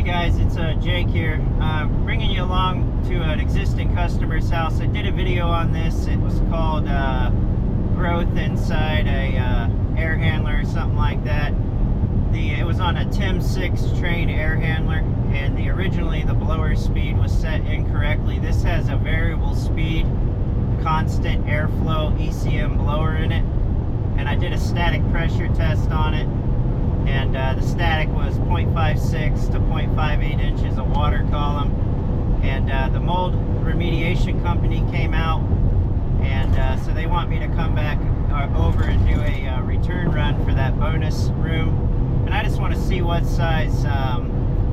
guys, it's Jake here, bringing you along to an existing customer's house. I did a video on this. It was called growth inside a air handler or something like that. It was on a TEM6 train air handler, and originally the blower speed was set incorrectly. This has a variable speed, constant airflow ECM blower in it, and I did a static pressure test on it. And the static was 0.56 to 0.58 inches of water column. And the mold remediation company came out, and so they want me to come back over and do a return run for that bonus room. And I just want to see what size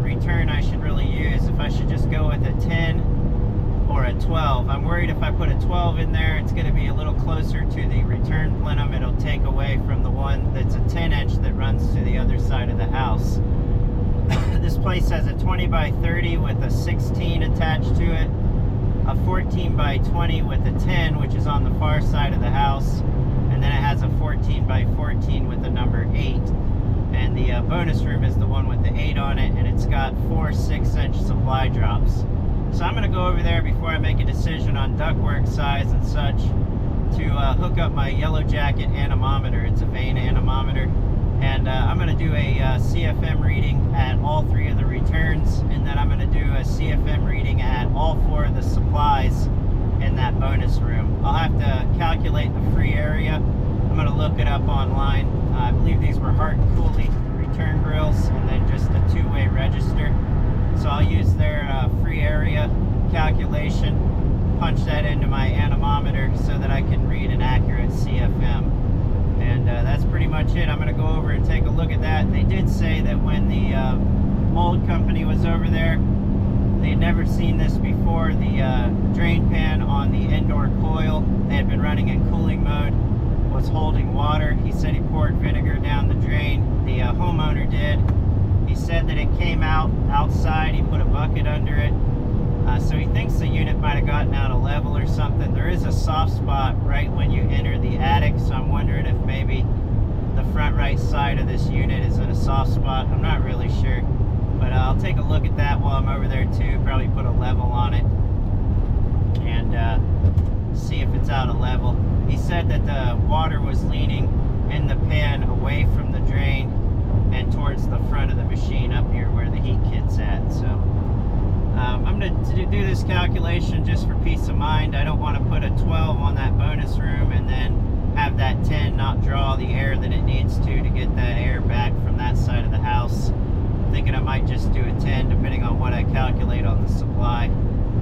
return I should really use, if I should just go with a 10 or a 12. I'm worried if I put a 12 in there, it's going to be a little closer to the return plenum. It'll take away from the one that's a 10-inch that runs to the other side of the house. This place has a 20 by 30 with a 16 attached to it, a 14 by 20 with a 10, which is on the far side of the house, and then it has a 14 by 14 with the number 8. And the bonus room is the one with the 8 on it, and it's got 4 6-inch supply drops. So I'm going to go over there before I make a decision on ductwork size and such to hook up my Yellow Jacket Anemometer. It's a vane anemometer. And I'm going to do a CFM reading at all 3 of the returns. And then I'm going to do a CFM reading at all 4 of the supplies in that bonus room. I'll have to calculate the free area. I'm going to look it up online. I believe these were Hart & Cooley return grills, and then just a 2-way register. So I'll use their free area calculation, punch that into my anemometer so that I can read an accurate CFM. And that's pretty much it. I'm going to go over and take a look at that. They did say that when the mold company was over there, they had never seen this before. The drain pan on the indoor coil, they had been running in cooling mode, was holding water. He said he poured vinegar down the drain. The homeowner did. He said that it came out outside. He put a bucket under it. So he thinks the unit might have gotten out of level or something. There is a soft spot right when you enter the attic, so I'm wondering if maybe the front right side of this unit is in a soft spot. I'm not really sure, but I'll take a look at that while I'm over there too. Probably put a level on it and see if it's out of level. He said that the water was leaning in the pan away from the drain and towards the front of the machine up here where the heat kit's at. So I'm going to do this calculation just for peace of mind. I don't want to put a 12 on that bonus room and then have that 10 not draw the air that it needs to get that air back from that side of the house. I'm thinking I might just do a 10 depending on what I calculate on the supply.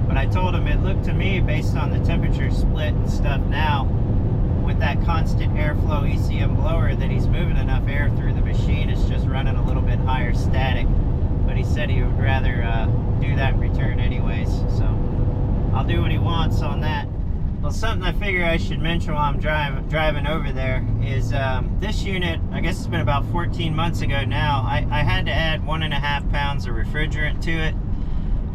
But I told him it looked to me, based on the temperature split and stuff now, with that constant airflow ECM blower, that he's moving enough air through the machine. It's just running a little bit higher static, but he said he would rather do that return anyways, so I'll do what he wants on that. Well, something I figure I should mention while I'm driving over there is this unit, I guess it's been about 14 months ago now, I had to add 1.5 pounds of refrigerant to it,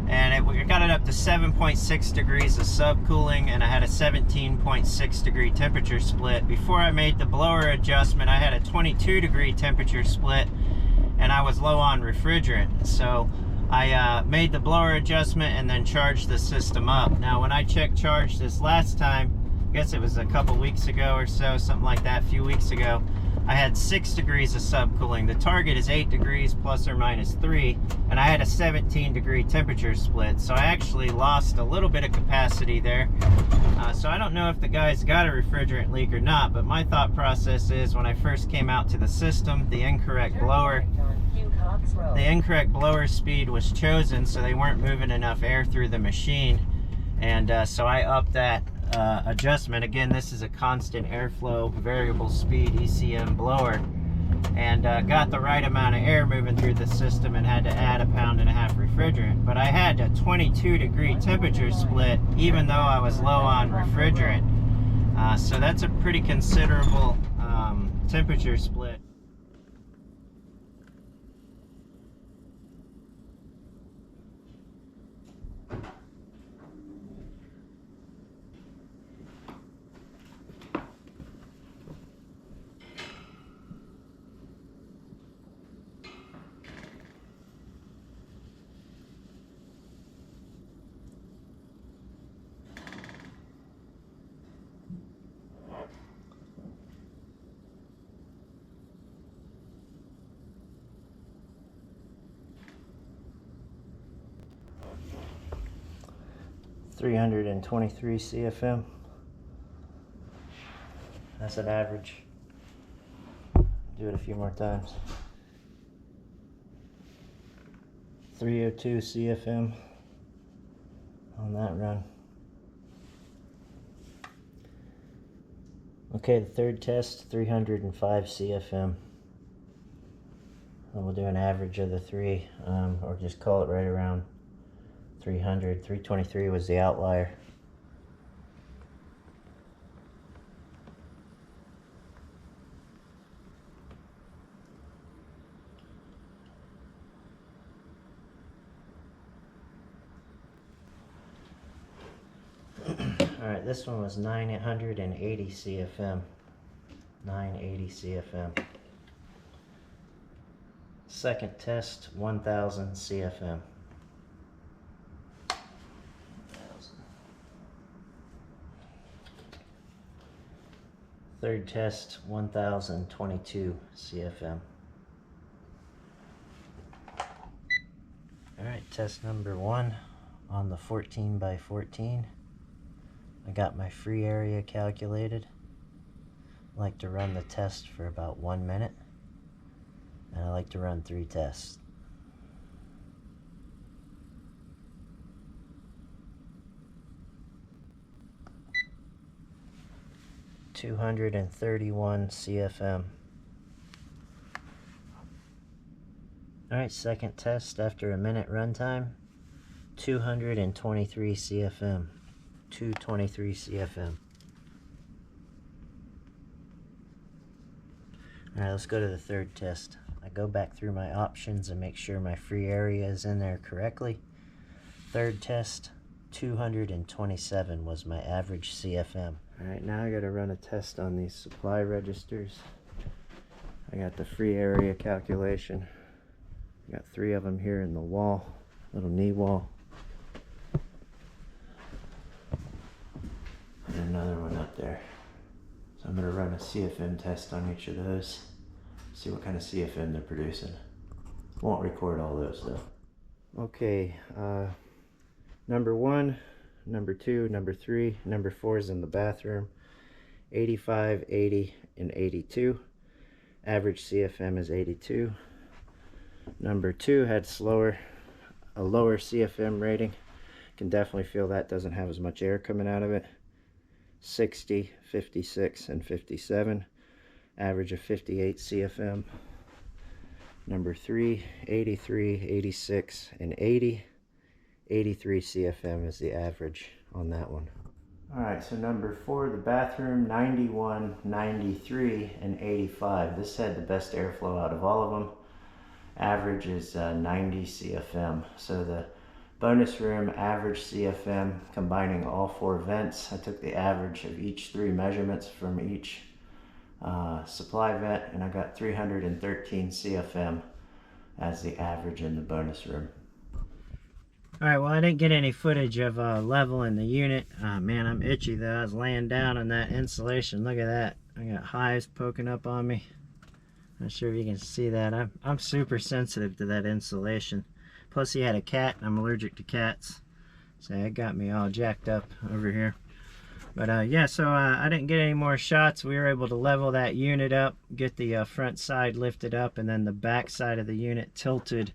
and we got it up to 7.6 degrees of subcooling, and I had a 17.6 degree temperature split. Before I made the blower adjustment, I had a 22 degree temperature split, and I was low on refrigerant. So I made the blower adjustment and then charged the system up. Now, when I charged this last time, I guess it was a couple weeks ago or so, something like that, a few weeks ago, I had 6 degrees of subcooling. The target is 8 degrees plus or minus 3, and I had a 17 degree temperature split. So I actually lost a little bit of capacity there. So I don't know if the guy's got a refrigerant leak or not, but my thought process is when I first came out to the system, the incorrect blower speed was chosen, so they weren't moving enough air through the machine. And so I upped that adjustment. Again, this is a constant airflow variable speed ECM blower, and got the right amount of air moving through the system, and had to add 1.5 pounds refrigerant. But I had a 22 degree temperature split even though I was low on refrigerant, so that's a pretty considerable temperature split. 323 CFM. That's an average. Do it a few more times. 302 CFM on that run. Okay, the third test, 305 CFM. And we'll do an average of the three, or just call it right around 300. 323 was the outlier. Alright, this one was 980 CFM. 980 CFM. Second test, 1000 CFM. Third test, 1022 CFM. Alright, test number 1 on the 14 by 14. I got my free area calculated. I like to run the test for about 1 minute, and I like to run 3 tests. .231 CFM. Alright, second test after a minute runtime. 223 CFM. 223 CFM. Alright, let's go to the third test. I go back through my options and make sure my free area is in there correctly. Third test, 227 was my average CFM. Alright, now I gotta run a test on these supply registers. I got the free area calculation. I got 3 of them here in the wall, little knee wall. And another one up there. So I'm going to run a CFM test on each of those. See what kind of CFM they're producing. Won't record all those though. Okay, number 1, number 2, number 3, number 4 is in the bathroom. 85, 80, and 82. Average CFM is 82. Number 2 had a lower CFM rating. Can definitely feel that doesn't have as much air coming out of it. 60, 56, and 57. Average of 58 CFM. Number 3, 83, 86, and 80. 83 CFM is the average on that one. Alright, so number 4, the bathroom, 91, 93, and 85. This had the best airflow out of all of them. Average is 90 CFM. So the bonus room average CFM, combining all 4 vents. I took the average of each 3 measurements from each supply vent, and I got 313 CFM as the average in the bonus room. Alright, well, I didn't get any footage of leveling the unit. Man, I'm itchy though. I was laying down on that insulation. Look at that. I got hives poking up on me. Not sure if you can see that. I'm super sensitive to that insulation. Plus he had a cat, and I'm allergic to cats. So it got me all jacked up over here. But yeah, so I didn't get any more shots. We were able to level that unit up, get the front side lifted up, and then the back side of the unit tilted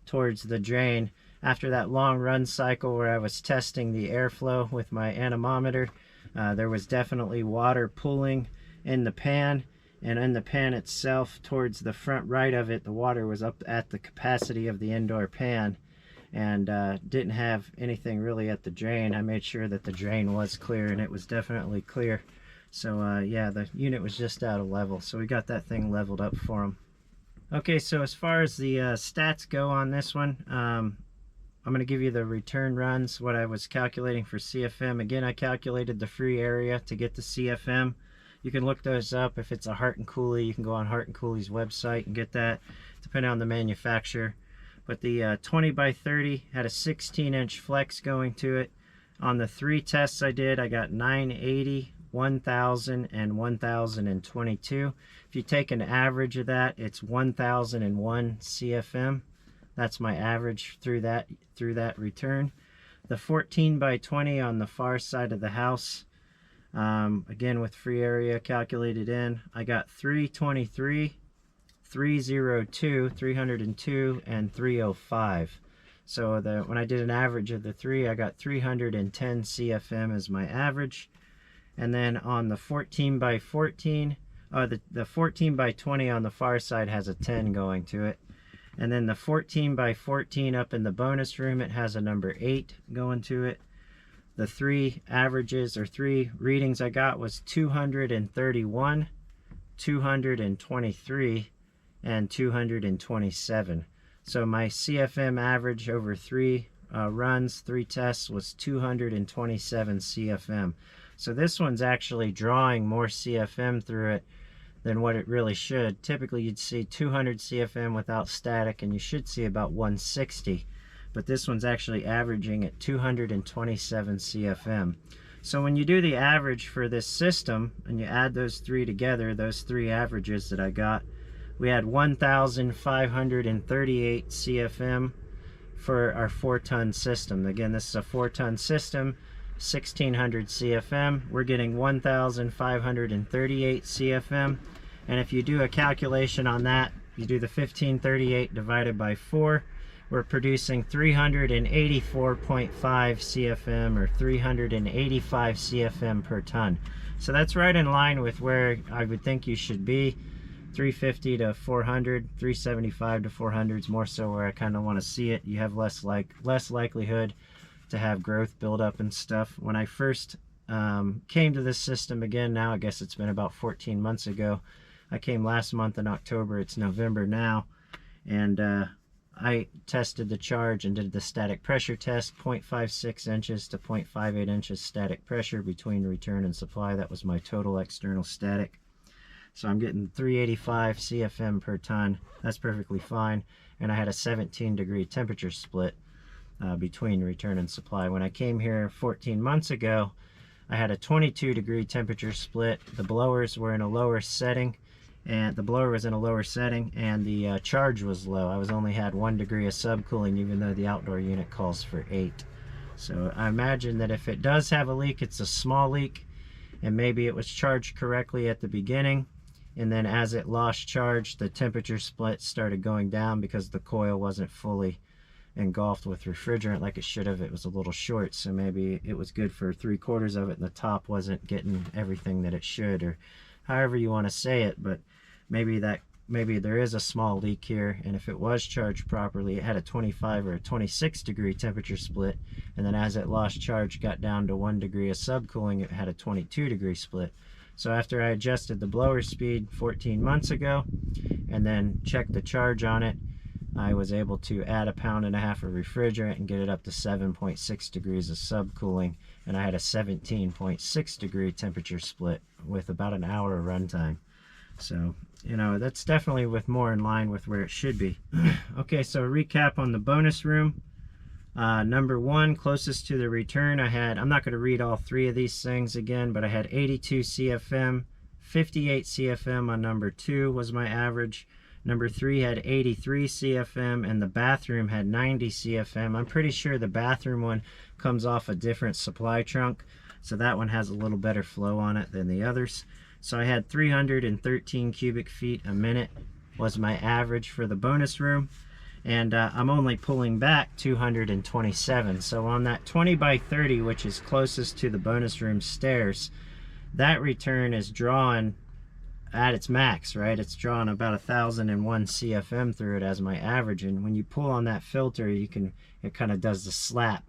towards the drain. After that long run cycle where I was testing the airflow with my anemometer, there was definitely water pooling in the pan. And in the pan itself, towards the front right of it, the water was up at the capacity of the indoor pan, and didn't have anything really at the drain. I made sure that the drain was clear, and it was definitely clear. So yeah, the unit was just out of level, so we got that thing leveled up for them. Okay, so as far as the stats go on this one, I'm going to give you the return runs, what I was calculating for CFM. Again, I calculated the free area to get the CFM. You can look those up. If it's a Hart and Cooley, you can go on Hart and Cooley's website and get that, depending on the manufacturer. But the 20 by 30 had a 16-inch flex going to it. On the 3 tests I did, I got 980, 1000, and 1022. If you take an average of that, it's 1001 CFM. That's my average through that return. The 14 by 20 on the far side of the house, again with free area calculated in, I got 323, 302, 302, and 305. So when I did an average of the three, I got 310 CFM as my average. And then on the 14 by 14, the 14 by 20 on the far side has a 10 going to it. And then the 14 by 14 up in the bonus room, it has a number 8 going to it. The three averages or three readings I got was 231, 223, and 227. So my CFM average over three runs, three tests, was 227 CFM. So this one's actually drawing more CFM through it than what it really should. Typically you'd see 200 CFM without static, and you should see about 160. But this one's actually averaging at 227 CFM. So when you do the average for this system and you add those three together, those three averages that I got, we had 1,538 CFM for our 4-ton system. Again, this is a 4-ton system, 1,600 CFM. We're getting 1,538 CFM. And if you do a calculation on that, you do the 1538 divided by 4, we're producing 384.5 CFM, or 385 CFM per ton. So that's right in line with where I would think you should be. 350 to 400, 375 to 400 is more so where I kind of want to see it. You have less likelihood to have growth build up and stuff. When I first came to this system, again, now I guess it's been about 14 months ago. I came last month in October. It's November now, and I tested the charge and did the static pressure test, 0.56 inches to 0.58 inches static pressure between return and supply. That was my total external static. So I'm getting 385 CFM per ton. That's perfectly fine. And I had a 17-degree temperature split between return and supply. When I came here 14 months ago, I had a 22-degree temperature split. The blowers were in a lower setting, and the blower was in a lower setting, and the charge was low. I only had 1 degree of subcooling, even though the outdoor unit calls for 8. So I imagine that if it does have a leak, it's a small leak, and maybe it was charged correctly at the beginning, and then as it lost charge, the temperature split started going down because the coil wasn't fully engulfed with refrigerant like it should have. It was a little short, so maybe it was good for 3/4 of it, and the top wasn't getting everything that it should, or however you want to say it. But maybe there is a small leak here, and if it was charged properly, it had a 25 or a 26 degree temperature split, and then as it lost charge, got down to 1 degree of subcooling, it had a 22 degree split. So after I adjusted the blower speed 14 months ago and then checked the charge on it, I was able to add 1.5 pounds of refrigerant and get it up to 7.6 degrees of subcooling, and I had a 17.6 degree temperature split with about an hour of runtime. So, you know, that's definitely more in line with where it should be. Okay, so recap on the bonus room. Number 1, closest to the return, I'm not going to read all three of these things again, but I had 82 CFM, 58 CFM on number 2 was my average. Number 3 had 83 CFM, and the bathroom had 90 CFM. I'm pretty sure the bathroom one comes off a different supply trunk, so that one has a little better flow on it than the others. So I had 313 cubic feet a minute was my average for the bonus room, and I'm only pulling back 227. So on that 20 by 30, which is closest to the bonus room stairs, that return is drawn at its max, right? It's drawn about 1,001 CFM through it as my average, and when you pull on that filter, it kind of does the slap,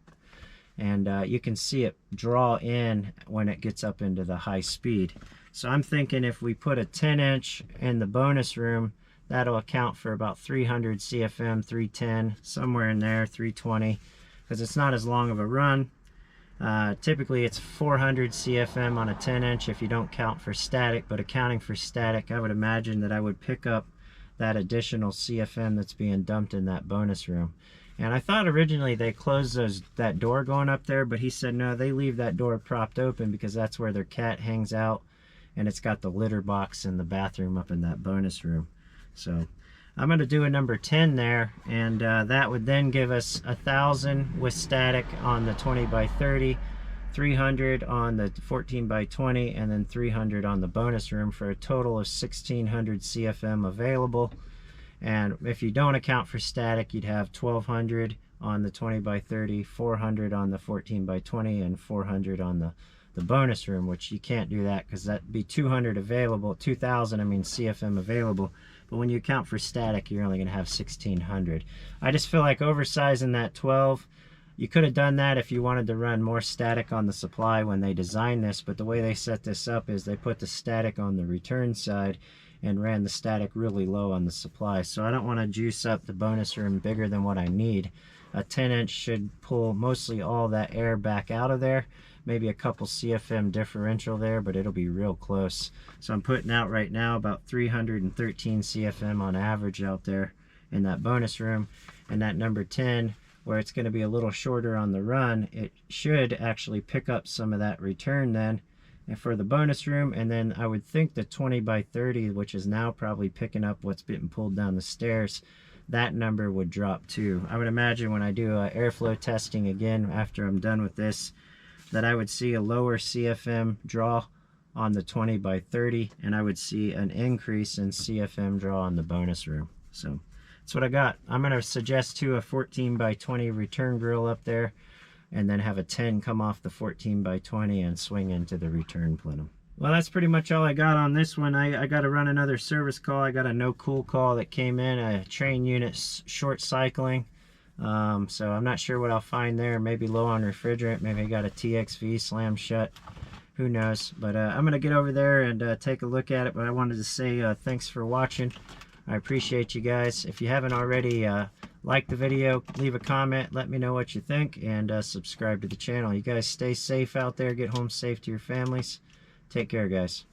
and you can see it draw in when it gets up into the high speed. So I'm thinking if we put a 10-inch in the bonus room, that'll account for about 300 CFM, 310, somewhere in there, 320, because it's not as long of a run. Typically it's 400 CFM on a 10-inch if you don't count for static, but accounting for static, I would imagine that I would pick up that additional CFM that's being dumped in that bonus room. And I thought originally they closed that door going up there, but he said no, they leave that door propped open because that's where their cat hangs out, and it's got the litter box in the bathroom up in that bonus room. So I'm going to do a number 10 there, and that would then give us 1,000 with static on the 20 by 30, 300 on the 14 by 20, and then 300 on the bonus room, for a total of 1,600 CFM available. And if you don't account for static, you'd have 1,200 on the 20 by 30, 400 on the 14 by 20, and 400 on the bonus room, which you can't do that because that'd be 200 available, 2,000 I mean CFM available. But when you account for static, you're only going to have 1,600. I just feel like oversizing that 12. You could have done that if you wanted to run more static on the supply when they designed this, but the way they set this up is they put the static on the return side and ran the static really low on the supply. So I don't want to juice up the bonus room bigger than what I need. A 10-inch should pull mostly all that air back out of there. Maybe a couple CFM differential there, but it'll be real close. So I'm putting out right now about 313 CFM on average out there in that bonus room. And that number 10, where it's going to be a little shorter on the run, it should actually pick up some of that return then and for the bonus room. And then I would think the 20 by 30, which is now probably picking up what's been pulled down the stairs, that number would drop too. I would imagine when I do airflow testing again after I'm done with this, that I would see a lower CFM draw on the 20 by 30, and I would see an increase in CFM draw on the bonus room. So that's what I got. I'm going to suggest too a 14 by 20 return grill up there, and then have a 10 come off the 14 by 20 and swing into the return plenum. Well, that's pretty much all I got on this one. I got to run another service call. I got a no cool call that came in, a train unit short cycling. So I'm not sure what I'll find there. Maybe low on refrigerant. Maybe I got a TXV slam shut. Who knows? But I'm going to get over there and take a look at it. But I wanted to say thanks for watching. I appreciate you guys. If you haven't already, like the video, leave a comment, let me know what you think, and subscribe to the channel. You guys stay safe out there. Get home safe to your families. Take care, guys.